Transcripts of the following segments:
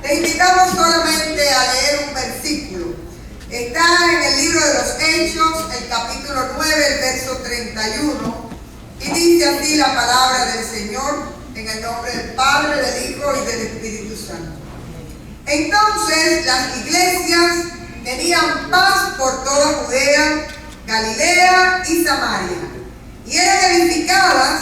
Te invitamos solamente a leer un versículo. Está en el libro de los Hechos, el capítulo 9, el verso 31, y dice así la palabra del Señor, en el nombre del Padre, del Hijo y del Espíritu Santo. Entonces las iglesias tenían paz por toda Judea, Galilea y Samaria, y eran edificadas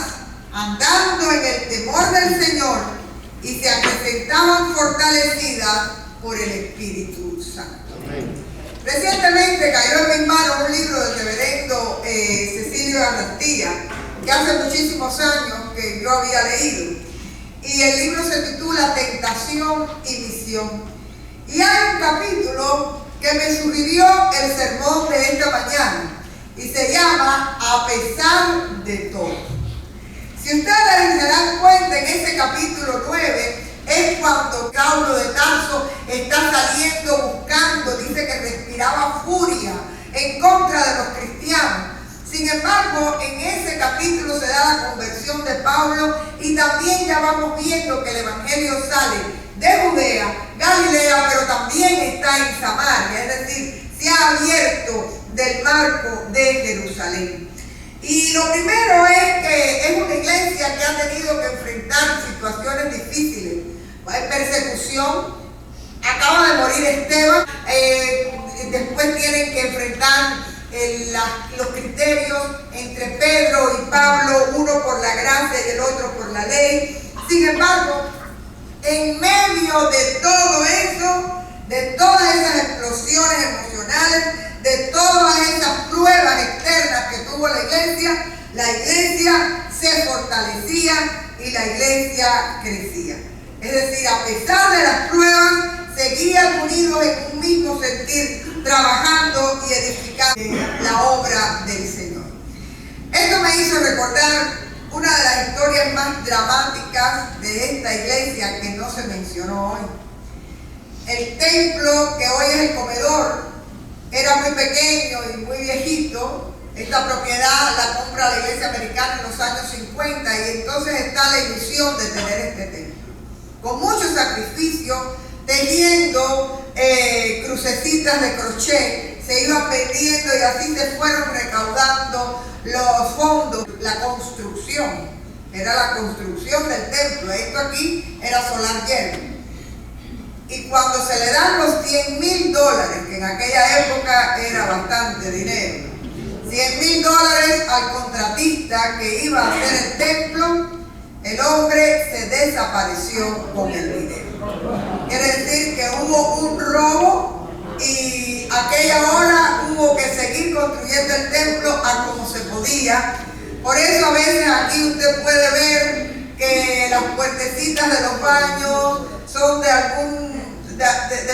andando en el temor del Señor, y se acrecentaban fortalecidas por el Espíritu Santo. Amén. Recientemente cayó en mis manos un libro del reverendo Cecilio Garantía, que hace muchísimos años que yo había leído. Y el libro se titula Tentación y Misión. Y hay un capítulo que me sugirió el sermón de esta mañana, y se llama A pesar de todo. Si ustedes se dan cuenta, en ese capítulo 9 es cuando Saulo de Tarso está saliendo buscando, dice que respiraba furia en contra de los cristianos. Sin embargo, en ese capítulo se da la conversión de Pablo, y también ya vamos viendo que el evangelio sale de Judea, Galilea, pero también está en Samaria, es decir, se ha abierto del marco de Jerusalén. Y lo primero es que es una iglesia que ha tenido que enfrentar situaciones difíciles. Hay persecución, acaba de morir Esteban, después tienen que enfrentar los criterios entre Pedro y Pablo, uno por la gracia y el otro por la ley. Sin embargo, en medio de todo eso, de todas esas explosiones emocionales, de todas esas pruebas externas que tuvo la iglesia se fortalecía y la iglesia crecía. Es decir, a pesar de las pruebas, seguían unidos en un mismo sentir, trabajando y edificando la obra del Señor. Esto me hizo recordar una de las historias más dramáticas de esta iglesia que no se mencionó hoy. El templo, que hoy es el comedor, era muy pequeño y muy viejito. Esta propiedad la compra la iglesia americana en los años 50, y entonces está la ilusión de tener este templo. Con mucho sacrificio, tejiendo crucecitas de crochet, se iban vendiendo y así se fueron recaudando los fondos. La construcción, era la construcción del templo. Esto aquí era solar lleno. Y cuando se le dan los $100,000, que en aquella época era bastante dinero, $100,000 al contratista que iba a hacer el templo, el hombre se desapareció con el dinero. Quiere decir que hubo un robo, y aquella hora hubo que seguir construyendo el templo a como se podía. Por eso a veces aquí usted puede ver que las puertecitas de los baños son de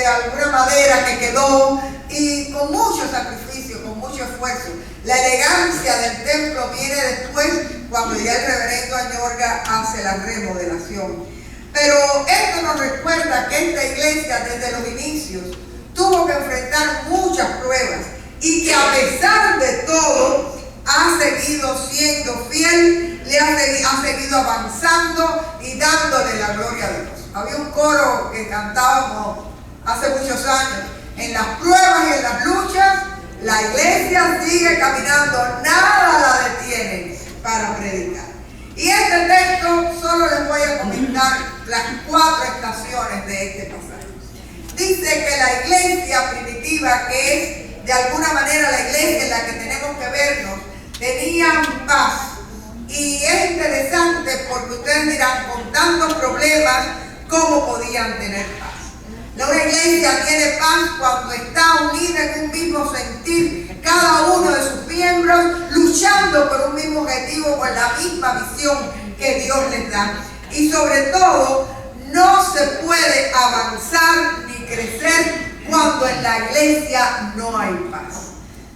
alguna madera que quedó, y con mucho sacrificio, con mucho esfuerzo. La elegancia del templo viene después, cuando ya el reverendo Añorga hace la remodelación. Pero esto nos recuerda que esta iglesia desde los inicios tuvo que enfrentar muchas pruebas, y que a pesar de todo ha seguido siendo fiel, ha seguido avanzando y dándole la gloria a Dios. Había un coro que cantábamos hace muchos años: en las pruebas y en las luchas, la iglesia sigue caminando, nada la detiene para predicar. Y este texto solo les voy a comentar las 4 estaciones de este pasaje. Dice que la iglesia primitiva, que es de alguna manera la iglesia en la que tenemos que vernos, tenían paz. Y es interesante porque ustedes dirán, con tantos problemas, ¿cómo podían tener paz? Una iglesia tiene paz cuando está unida en un mismo sentir, cada uno de sus miembros luchando por un mismo objetivo, por la misma visión que Dios les da. Y sobre todo, no se puede avanzar ni crecer cuando en la iglesia no hay paz.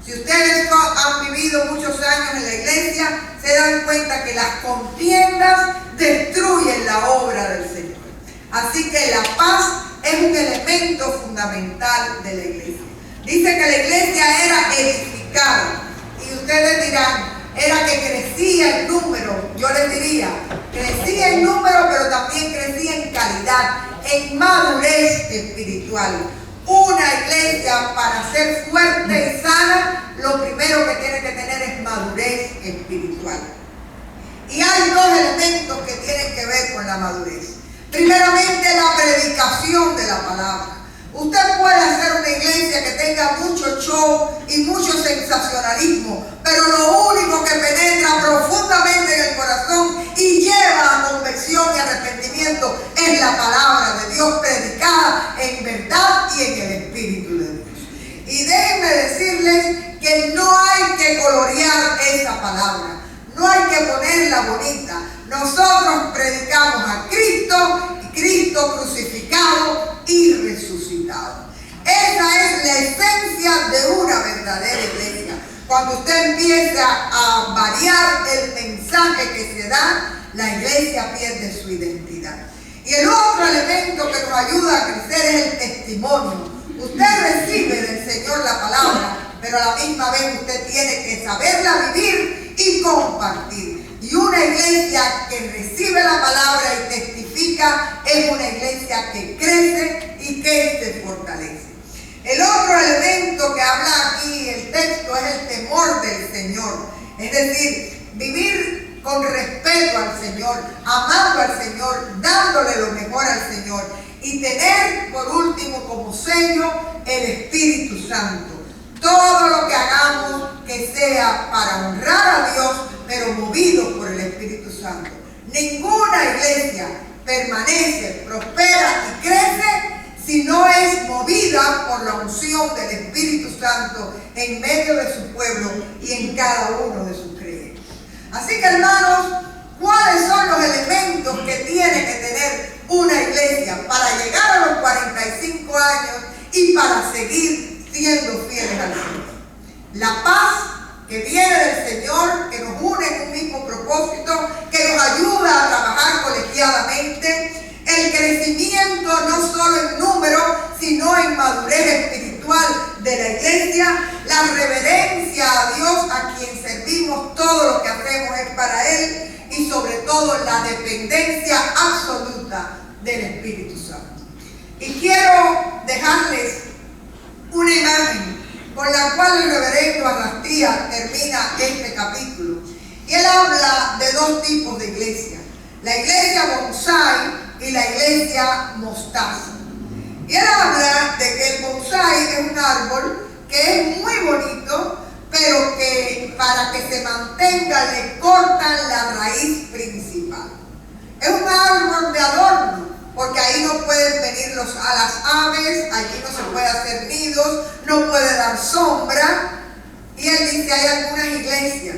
Si ustedes han vivido muchos años en la iglesia, se dan cuenta que las contiendas destruyen la obra del Señor. Así que la paz es un elemento fundamental de la iglesia. Dice que la iglesia era edificada, y ustedes dirán, era que crecía en número. Yo les diría, crecía en número, pero también crecía en calidad, en madurez espiritual. Una iglesia, para ser fuerte y sana, lo primero que tiene que tener es madurez espiritual. Y hay dos elementos que tienen que ver con la madurez. Primeramente, la predicación de la palabra. Usted puede hacer una iglesia que tenga mucho show y mucho sensacionalismo, pero lo único que penetra profundamente en el corazón y lleva a conversión y arrepentimiento es la palabra de Dios predicada en verdad y en el Espíritu de Dios. Y déjenme decirles que no hay que colorear esa palabra, no hay que ponerla bonita. Nosotros predicamos a Cristo, Cristo crucificado y resucitado. Esa es la esencia de una verdadera iglesia. Cuando usted empieza a variar el mensaje que se da, la iglesia pierde su identidad. Y el otro elemento que nos ayuda a crecer es el testimonio. Usted recibe del Señor la palabra, pero a la misma vez usted tiene que saberla vivir y compartir. Y una iglesia que recibe la palabra y testifica es una iglesia que crece y que se fortalece. El otro elemento que habla aquí el texto es el temor del Señor. Es decir, vivir con respeto al Señor, amando al Señor, dándole lo mejor al Señor. Y tener, por último, como sello, el Espíritu Santo. Todo lo que hagamos que sea para honrar a Dios, pero movidos por el Espíritu Santo. Ninguna iglesia permanece, prospera y crece si no es movida por la unción del Espíritu Santo en medio de su pueblo y en cada uno de sus creyentes. Así que, hermanos, ¿cuáles son los elementos que tiene que tener una iglesia para llegar a los 45 años y para seguir siendo fieles al Señor? La paz que viene del Señor, que nos une en un mismo propósito, que nos ayuda a trabajar colegiadamente, el crecimiento no solo en número, sino en madurez espiritual de la iglesia, la reverencia a Dios, a quien servimos, todo lo que hacemos es para Él, y sobre todo la dependencia absoluta del Espíritu Santo. Y quiero dejarles una imagen con la cual el reverendo Arrastía termina este capítulo. Y él habla de dos tipos de iglesia: la iglesia bonsai y la iglesia mostaza. Y él habla de que el bonsai es un árbol que es muy bonito, pero que para que se mantenga le cortan la raíz principal. Es un árbol de adorno, porque ahí no pueden venir a las aves, allí no se puede hacer nidos, no puede dar sombra. Y él dice, hay algunas iglesias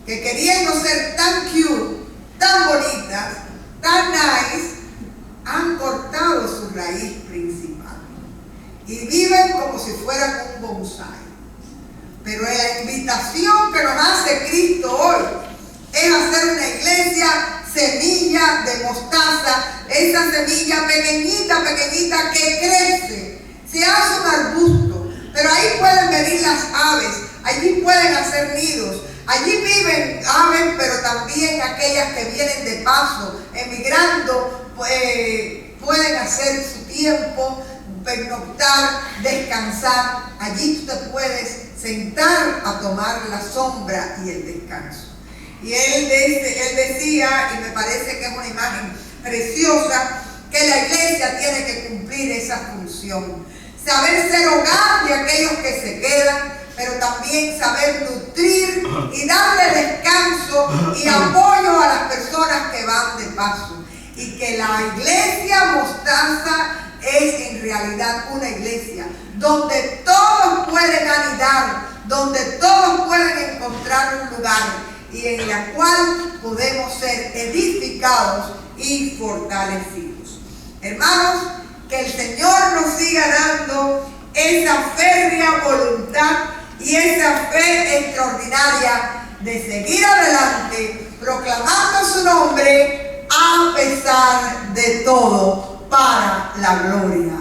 que, queriendo ser tan cute, tan bonitas, tan nice, han cortado su raíz principal y viven como si fueran un bonsai. Pero la invitación que nos hace Cristo hoy es hacer una iglesia semilla de mostaza, esa semilla pequeñita, pequeñita que crece, se hace un arbusto, pero ahí pueden venir las aves, allí pueden hacer nidos, allí viven aves, pero también aquellas que vienen de paso, emigrando, pueden hacer su tiempo, pernoctar, descansar. Allí tú te puedes sentar a tomar la sombra y el descanso. Y él decía, y me parece que es una imagen preciosa, que la iglesia tiene que cumplir esa función. Saber ser hogar de aquellos que se quedan, pero también saber nutrir y darle descanso y apoyo a las personas que van de paso. Y que la iglesia mostaza es en realidad una iglesia donde todos pueden anidar, donde todos pueden encontrar un lugar y en la cual podemos ser edificados y fortalecidos. Hermanos, que el Señor nos siga dando esa férrea voluntad y esa fe extraordinaria de seguir adelante proclamando su nombre a pesar de todo, para la gloria